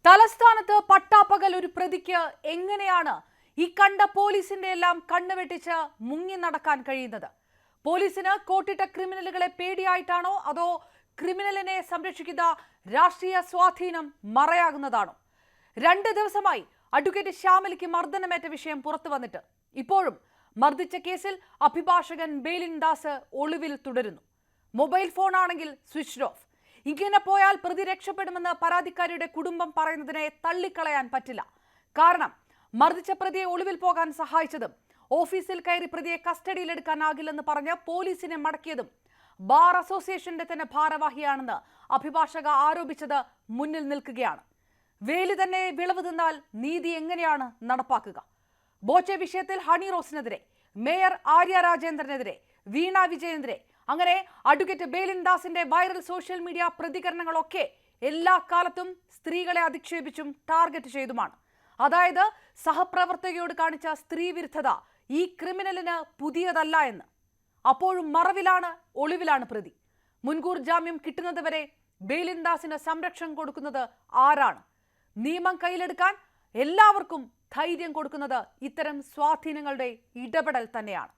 തലസ്ഥാനത്ത് പട്ടാപ്പകൽ ഒരു പ്രതിക്ക് എങ്ങനെയാണ് ഈ കണ്ട പോലീസിന്റെ എല്ലാം കണ്ണുവെട്ടിച്ച് മുങ്ങി നടക്കാൻ കഴിയുന്നത്? പോലീസിന് കോട്ടിട്ട ക്രിമിനലുകളെ പേടിയായിട്ടാണോ അതോ ക്രിമിനലിനെ സംരക്ഷിക്കുന്ന രാഷ്ട്രീയ സ്വാധീനം മറയാകുന്നതാണോ? 2 ദിവസമായി അഡ്വക്കേറ്റ് ശ്യാമലിക്ക് മർദ്ദനമേറ്റ വിഷയം പുറത്തു വന്നിട്ട് ഇപ്പോഴും മർദ്ദിച്ച കേസിൽ അഭിഭാഷകൻ ബേലിൻ ദാസ് ഒളിവിൽ തുടരുന്നു. മൊബൈൽ ഫോൺ ആണെങ്കിൽ സ്വിച്ച്ഡ് ഓഫ്. ഇങ്ങനെ പോയാൽ പ്രതി രക്ഷപ്പെടുമെന്ന് പരാതിക്കാരിയുടെ കുടുംബം പറയുന്നതിനെ തള്ളിക്കളയാൻ പറ്റില്ല. കാരണം മർദ്ദിച്ച പ്രതിയെ ഒളിവിൽ പോകാൻ സഹായിച്ചതും ഓഫീസിൽ കയറി പ്രതിയെ കസ്റ്റഡിയിലെടുക്കാനാകില്ലെന്ന് പറഞ്ഞ് പോലീസിനെ മടക്കിയതും ബാർ അസോസിയേഷന്റെ തന്നെ ഭാരവാഹിയാണെന്ന് അഭിഭാഷക ആരോപിച്ചത് മുന്നിൽ നിൽക്കുകയാണ്. വേലി തന്നെ വിളവ് തിന്നാൽ നീതി എങ്ങനെയാണ് നടപ്പാക്കുക? ബോച്ചെ വിഷയത്തിൽ ഹണി റോസിനെതിരെ, മേയർ ആര്യ രാജേന്ദ്രനെതിരെ, വീണ വിജയനെതിരെ, അങ്ങനെ advocate Baylin ദാസിന്റെ viral social media പ്രതികരണങ്ങളൊക്കെ എല്ലാ കാലത്തും സ്ത്രീകളെ അധിക്ഷേപിച്ചും ടാർഗറ്റ് ചെയ്തുമാണ്. അതായത് സഹപ്രവർത്തകയോട് കാണിച്ച സ്ത്രീവിരുദ്ധത ഈ ക്രിമിനലിന് പുതിയതല്ല എന്ന്. അപ്പോഴും മറവിലാണ്, ഒളിവിലാണ് പ്രതി. മുൻകൂർ ജാമ്യം കിട്ടുന്നതുവരെ ബേലിൻ ദാസിന് സംരക്ഷണം കൊടുക്കുന്നത് ആരാണ്? നിയമം കയ്യിലെടുക്കാൻ എല്ലാവർക്കും ധൈര്യം കൊടുക്കുന്നത് ഇത്തരം സ്വാധീനങ്ങളുടെ ഇടപെടൽ തന്നെയാണ്.